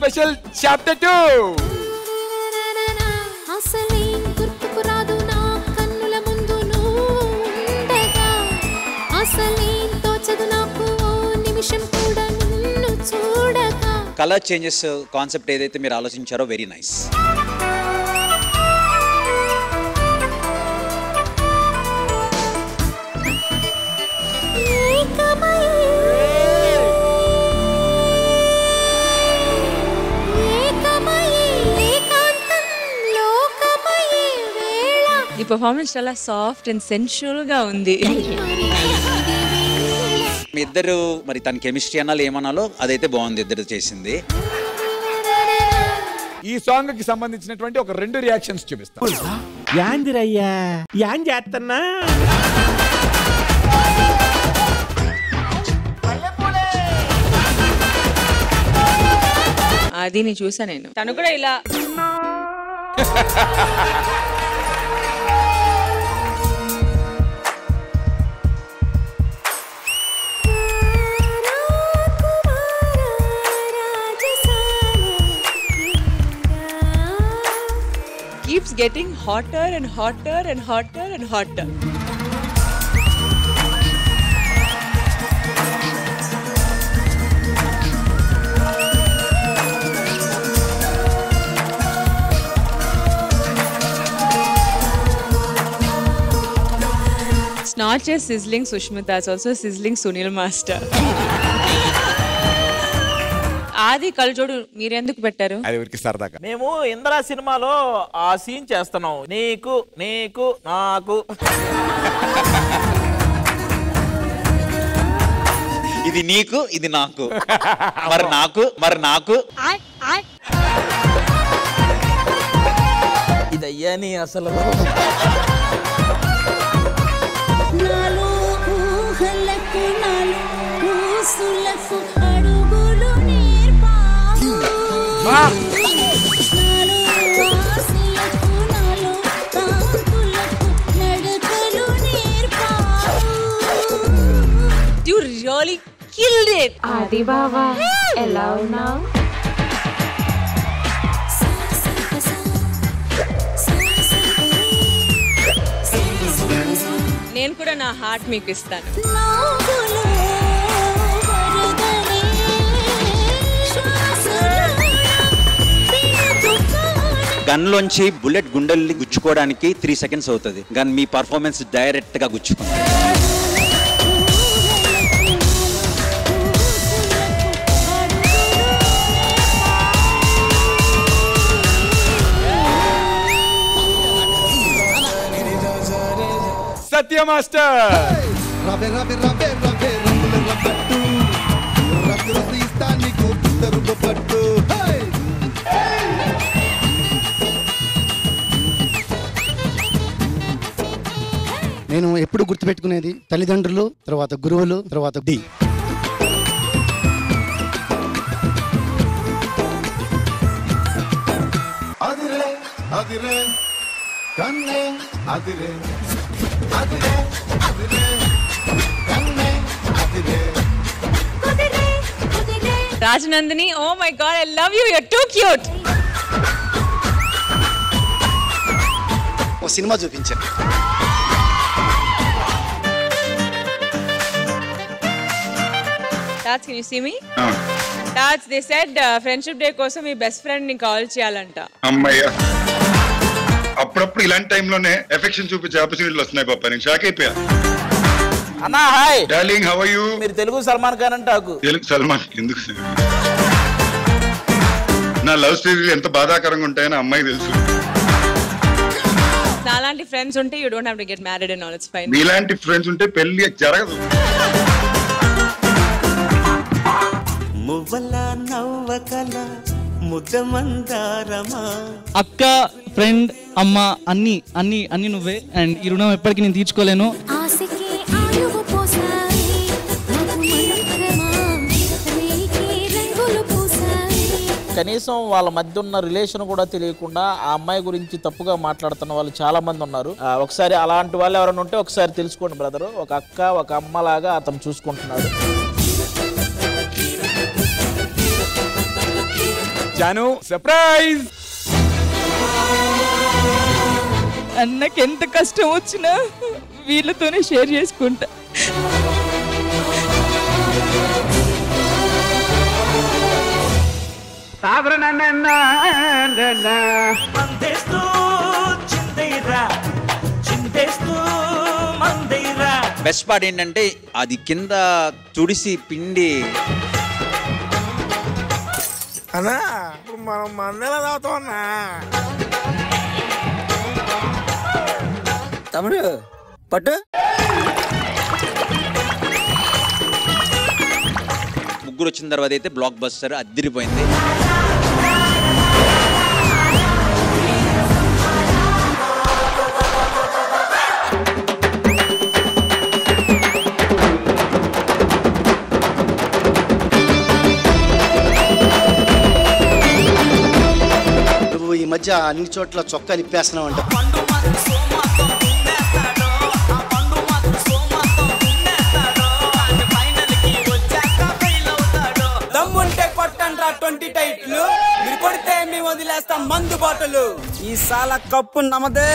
Special chapter 2. Colour changes concept ఏదైతే మీరు ఆలోచించారో very nice. ఈ పర్ఫార్మెన్స్ చాలా సాఫ్ట్ అండ్ సెన్షువల్ గా ఉంది. మీ ఇద్దరు మరి తన కెమిస్ట్రీ అనాలో ఏమనాలో అదైతే బాగుంది ఇద్దరు చేసింది. ఈ సాంగ్ కి సంబంధించినటువంటి ఒక 2 రియాక్షన్స్ చూపిస్తాను. యాందిరయ్యా యాన్ చేస్తున్నా అది నేను చూసా. నేను తను కూడా ఇలా keeps getting hotter and hotter and hotter and hotter. It's not just sizzling Sushmita, it's also sizzling Sunil Master. ఆది కళ్ళజోడు మీరెందుకు పెట్టారు? అది ఊరికి సరదాగా. మేము ఇంద్రా సినిమాలో ఆ సీన్ చేస్తున్నాం. నీకు నీకు నాకు ఇది నీకు ఇది నాకు మరి నాకు ఇదయ్యా నీ అసలు You really killed it. Adi Baba, ఎలా ఉన్నావు? నేను కూడా నా హార్ట్ మీకు ఇస్తాను. గన్ లోంచి బుల్లెట్ గుండెల్ని గుచ్చుకోవడానికి 3 seconds అవుతుంది. గన్ మీ పర్ఫార్మెన్స్ డైరెక్ట్ గా గుచ్చుకుంది. సత్య మాస్టర్ నేను ఎప్పుడు గుర్తుపెట్టుకునేది తల్లిదండ్రులు, తర్వాత గురువులు, తర్వాత D. Rajanandini, oh my god, I love you, you're too cute. ఓ సినిమా చూపించాను. Tats, can you see me? Tats, they said friendship day కోసం మీ బెస్ట్ ఫ్రెండ్ ని కాల్ చేయాలంట. అమ్మయ్య, అప్పుడప్పుడు ఇలాంటి టైంలోనే ఎఫెక్షన్ చూపించే ఆపర్చునిటీలు వస్తున్నాయి పాప. నేను షాక్ అయిపోయా. అన్నా hi darling, how are you? మీరు తెలుగు సల్మాన్ ఖాన్ అంటాకు. తెలుగు సల్మాన్ ఎందుకు? నా లవ్ స్టోరీలు ఎంత బాధాకరంగా ఉంటాయని అమ్మాయి తెలుసు. నాలాంటి ఫ్రెండ్స్ ఉంటే you don't have to get married and all, it's fine. మీలాంటి ఫ్రెండ్స్ ఉంటే పెళ్లి జరగదు. మువ్వల నవ్వకల ముద్దమందారమా. అక్క, ఫ్రెండ్, అమ్మ అన్ని అన్ని అన్ని నువ్వే. అండ్ ఈ రుణం ఎప్పటికీ నేను తీర్చుకోలేను. కనీసం వాళ్ళ మధ్య ఉన్న రిలేషన్ కూడా తెలియకుండా ఆ అమ్మాయి గురించి తప్పుగా మాట్లాడుతున్న వాళ్ళు చాలా మంది ఉన్నారు. ఒకసారి అలాంటి వాళ్ళు ఎవరైనా ఉంటే ఒకసారి తెలుసుకోండి బ్రదరు. ఒక అక్క ఒక అమ్మ లాగా అతను చూసుకుంటున్నాడు. జాను సర్ప్రైజ్. అన్నకి ఎంత కష్టం వచ్చినా వీళ్ళతోనే షేర్ చేసుకుంటా. బెస్ట్ పార్ట్ ఏంటంటే అది కింద తుడిసి పిండి అన్నా మనం మందేలా తాగుతాం అన్నా. తమ్ముడు పట్టు. ముగ్గురు వచ్చిన తర్వాత అయితే బ్లాక్ బస్టర్ అదిరిపోయింది. నువ్వు ఈ మధ్య అన్ని చోట్ల చొక్కా నిప్పేస్తున్నావు అంట. దమ్ముంటే కొట్టండ్రా 20 టైట్లు, మీరు కొడితే మేము వదిలేస్తాం మందు బాటలు. ఈ సాల కప్పు నమదే.